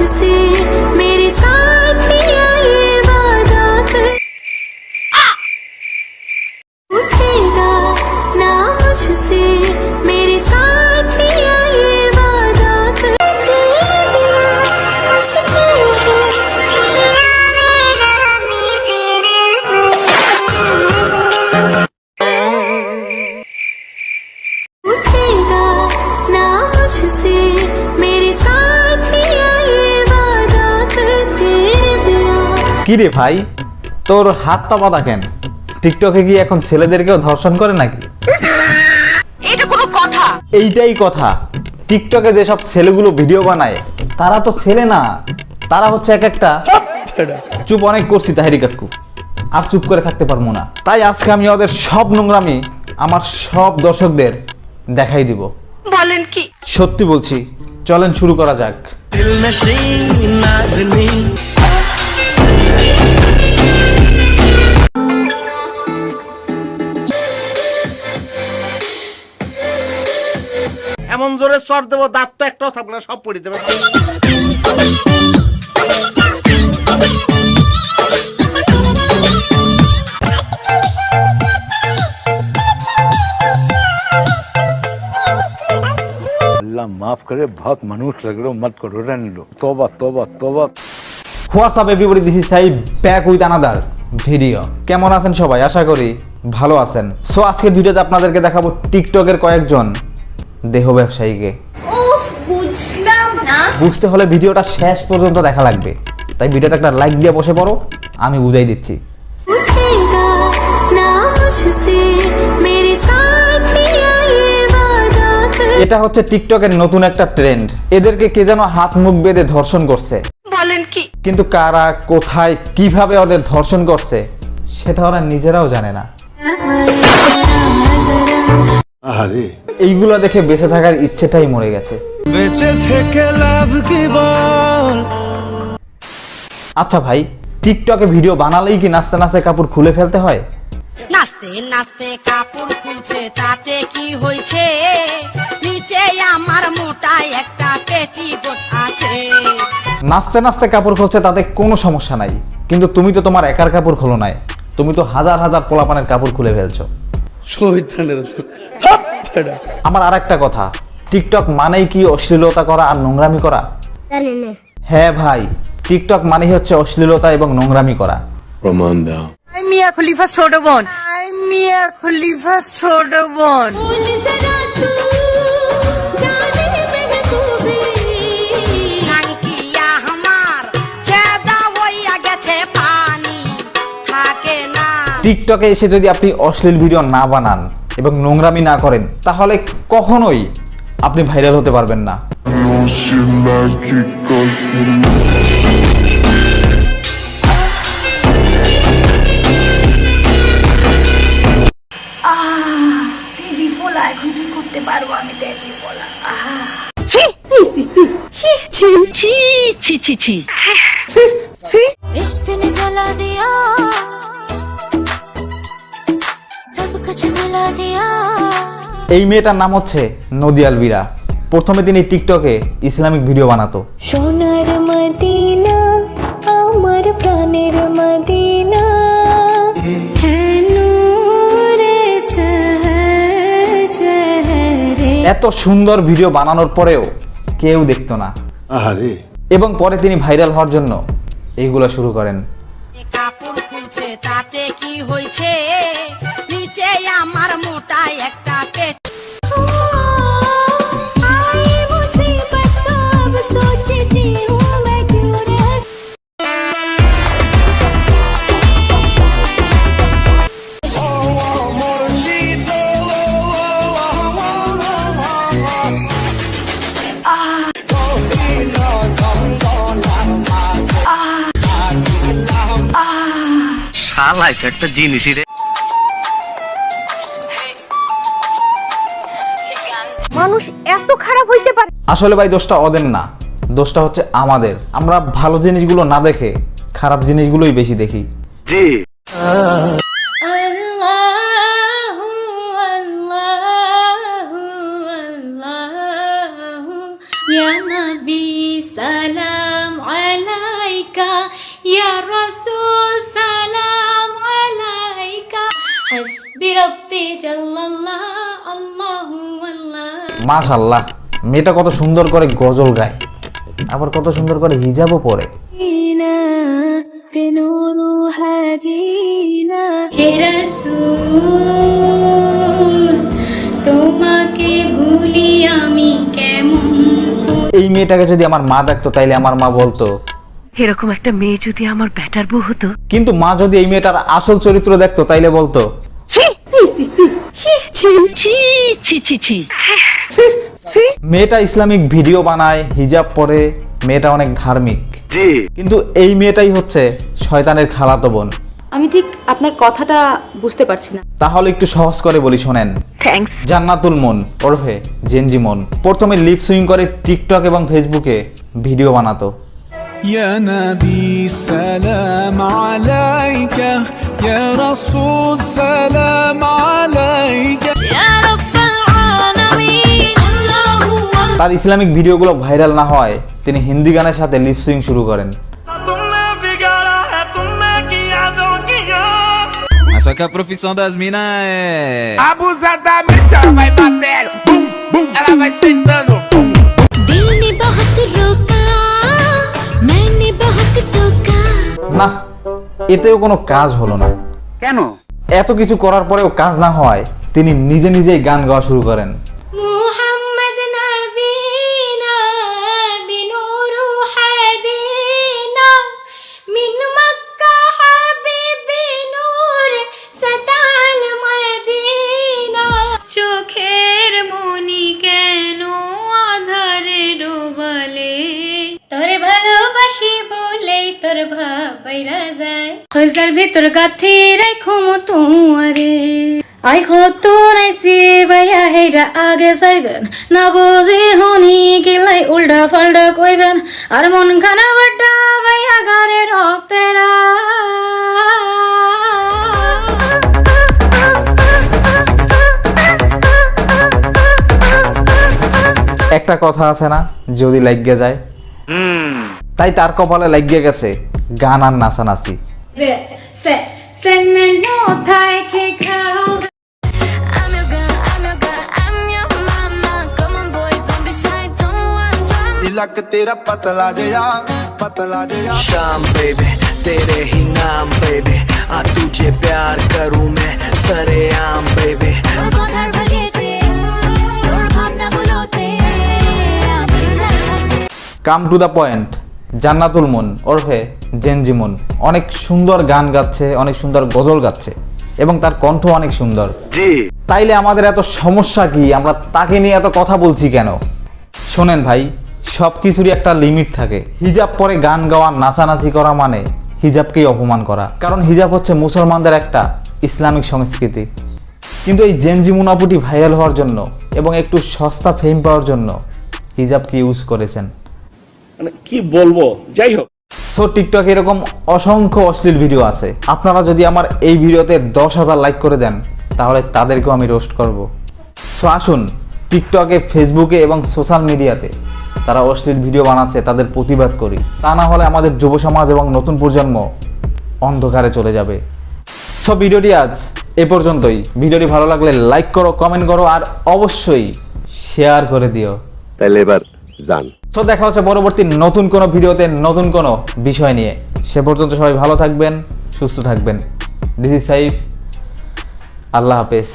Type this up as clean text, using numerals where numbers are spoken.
मुझसे मेरे साथिया ये वादा कर उठेगा ना मुझसे मेरे साथिया ये वादा कर उठेगा ना मुझसे मेरे साथिया ये वादा कर तेरे बिना। কি রে ভাই, তোর হাত পা বাঁধা কেন? টিকটকে কি এখন ছেলেদেরকেও ধর্ষণ করে নাকি? এটা কোনো কথা? এইটাই কথা। টিকটকে যেসব ছেলেগুলো ভিডিও বানায় তারা তো ছেলে না, তারা হচ্ছে এক একটা। চুপ অনেক করছি তাহেরি কাকু, আর চুপ করে থাকতে পারবো না। তাই আজকে আমি ওদের সব নোংরামি আমার সব দর্শকদের দেখাই দিব। বলেন কি? সত্যি বলছি, চলেন শুরু করা যাক। এমন জোরে চর দেবো দাঁত তো একটাও থাকবে না, সব পড়ে দেবে। अल्लाह माफ करे, बहुत मनुष्य लग रहे हो, मत करो, रहने लो। तौबा तौबा तौबा। What's up everybody, this is Saib back with another video. কেমন আছেন সবাই? আশা করি ভালো আছেন। সো আজকের ভিডিওতে আপনাদেরকে দেখাবো টিকটকের কয়েকজন দেহ ব্যবসায়ীকে। বুঝতে হলে ভিডিওটা শেষ পর্যন্ত দেখা লাগবে, তাই ভিডিওতে একটা লাইক দিয়ে বসে পড়ো, আমি বুঝাই দিচ্ছি। उठेगा ना मुझसे मेरे साथिया ये वादा कर। এটা হচ্ছে টিকটকের নতুন একটা ট্রেন্ড। এদেরকে কে যেন হাত মুখ বেঁধে ধর্ষণ করছে, বলেন কি? কিন্তু কারা, কোথায়, কিভাবে ওদের ধর্ষণ করছে সেটা ওরা নিজেরাও জানে না। अरे এইগুলা দেখে বেঁচে থাকার ইচ্ছেটাই মরে গেছে। বেঁচে থেকে লাভ কি বল? আচ্ছা ভাই, টিকটকে ভিডিও বানালেই কি নাচতে নাচতে কাপড় খুলে ফেলতে হয়? নাচতে নাচতে কাপড় খুলছে, তাতে কি হয়েছে? নিচে আমার মোটা একটা পেটিকোট আছে। নাচতে নাচতে কাপড় খুলছে তাতে কোনো সমস্যা নাই, কিন্তু তুমি তো তোমার একার কাপড় খোলো নাই, তুমি তো হাজার হাজার পোলাপানের কাপড় খুলে ফেলছো। আমার আর একটা কথা, টিকটক মানেই কি অশ্লীলতা করা আর নোংরামি করা? হ্যাঁ ভাই, টিকটক মানেই হচ্ছে অশ্লীলতা এবং নোংরামি করা। प्रमाण दाओ। মিয়া খলিফা ছোট বোন, মিয়া খলিফা ছোট বোন। নাঙ্কিয়া আমার ছেদা হইয়া গেছে, পানি থাকে না। টিকটকে এসে যদি আপনি অশ্লীল ভিডিও না বানান এবং নোংরামি না করেন, তাহলে কখনোই আপনি ভাইরাল হতে পারবেন না। তেজি ফোলা এখন কি করতে পারবো আমি? তেজি ফোলা इश्क ने जला दिया सब कुछ मिला दिया। এই মেয়েটার নাম হচ্ছে নদী আলভিরা। প্রথমে তিনি টিকটকে ইসলামিক ভিডিও বানাতো। সোনার মদিনা আমার প্রাণের মদিনা হ্যাঁ নূরে সহজরে। এত সুন্দর ভিডিও বানানোর পরেও কেউ দেখতো না, अरे এবং পরে তিনি ভাইরাল হওয়ার জন্য এইগুলো শুরু করেন। কাপড় খুলছে, তাতে কি হয়েছে? নিচে আমার মোটা একটা পেট। आई मुसीबत तो अब सोचती हूँ मैं क्यों रह। শালা এটা একটা জিনিসই রে। মানুষ এত খারাপ হইতে পারে? আসলে ভাই দোষটা ওদের না, দোষটা হচ্ছে আমাদের। আমরা ভালো জিনিসগুলো না দেখে খারাপ জিনিসগুলোই বেশি দেখি। জি अल्लाहु अल्लाहु अल्लाहु या नबी सलाम জাল্লাল্লাহ আল্লাহু আল্লাহ। মাশাআল্লাহ, মেয়েটা কত সুন্দর করে গজল গায়, আবার কত সুন্দর করে হিজাবও পরে। হে রাসূল তোমাকে ভুলি আমি কেমন করে। এই মেয়েটাকে যদি আমার মা দেখতো তাইলে আমার মা বলতো, এরকম একটা মেয়ে যদি আমার ব্যাটার বউ হতো। কিন্তু মা যদি এই মেয়েটার আসল চরিত্র দেখতো তাইলে বলতো, মেয়েটা ইসলামিক ভিডিও বানায়, হিজাব পরে, মেয়েটা অনেক ধার্মিক, কিন্তু এই মেয়েটাই হচ্ছে শয়তানের খালাতো বোন। আমি ঠিক আপনার কথাটা বুঝতে পারছি না। তাহলে একটু সহজ করে বলি শোনেন। থ্যাঙ্কস। জান্নাতুল মন ওরফে জেনজি মন প্রথমে লিপ সুইং করে টিকটক এবং ফেসবুকে ভিডিও বানাতো। يا نبي سلام عليك يا رسول سلام عليك তার ইসলামিক ভিডিওগুলো ভাইরাল না হয় তিনি হিন্দি গানের সাথে লিপ সুইং শুরু করেন। Essa que é a profissão das minas é Abusadamente ela vai bater, bum, bum, ela vai sentando, bum. दिल ने बहुत रोका मैंने बहुत टोका। না, এতেও কোনো কাজ হলো না। কেন? এত কিছু করার পরেও কাজ না হয় তিনি নিজে নিজেই গান গাওয়া শুরু করেন। মুহাম্মদ নবীনা বিনুরু হাদিনা মিন মক্কা হাবিবি নূর সাতাল মদিনা। চোখের মনি কেন আধারে ডোবালে তোর ভালোবাসি বলেই তোর ভাব বাইরা যায়। কলজার ভিতর গাথি রাখো তোমারে আই কত নাইছি ভাইয়া হেরা আগে যাইবেন না বুঝি হনি গেলাই উল্টা ফাল্টা কইবেন আর মন খানা বাড্ডা ভাইয়া গারে রক্তেরা। একটা কথা আছে না, যদি লাগিয়ে যায়, তাই তার কপালে লাগিয়ে গেছে গান আর নাচানাচি। Se me nota que cao. तिलक तेरा पतला गया शाम बेबी तेरे ही नाम बेबी आ तुझे प्यार करूं मैं सरेआम baby come to the point, Jannatul Mon ওরফে জেনজি মন অনেক সুন্দর গান গাচ্ছে, অনেক সুন্দর গজল গাচ্ছে এবং তার কণ্ঠ অনেক সুন্দর। তাইলে আমাদের এত সমস্যা কি, আমরা তাকে নিয়ে এত কথা বলছি কেন? শোনেন ভাই, সব কিছুরই একটা লিমিট থাকে। হিজাব পরে গান গাওয়া, নাচানাচি করা মানে হিজাবকেই অপমান করা, কারণ হিজাব হচ্ছে মুসলমানদের একটা ইসলামিক সংস্কৃতি। কিন্তু এই জেনজি মুনাপুটি ভাইরাল হওয়ার জন্য এবং একটু সস্তা ফেম পাওয়ার জন্য হিজাবকে ইউজ করেছেন। মানে কি বলবো, যাই হোক। সো টিকটকে এরকম অসংখ্য অশ্লীল ভিডিও আছে। আপনারা যদি আমার এই ভিডিওতে 10,000 লাইক করে দেন তাহলে তাদেরকেও আমি রোস্ট করব। সো আসুন টিকটকে, ফেসবুকে এবং সোশ্যাল মিডিয়াতে তারা অশ্লীল ভিডিও বানাচ্ছে তাদের প্রতিবাদ করি। তা না হলে আমাদের যুব সমাজ এবং নতুন প্রজন্ম অন্ধকারে চলে যাবে। সো ভিডিওটি আজ এ পর্যন্তই। ভিডিওটি ভালো লাগলে লাইক করো, কমেন্ট করো আর অবশ্যই শেয়ার করে দিও। তাহলে এবার যান। সো দেখা হচ্ছে পরবর্তী নতুন কোনো ভিডিওতে নতুন কোনো বিষয় নিয়ে। সে পর্যন্ত সবাই ভালো থাকবেন, সুস্থ থাকবেন। This is Saif. আল্লাহ হাফেজ।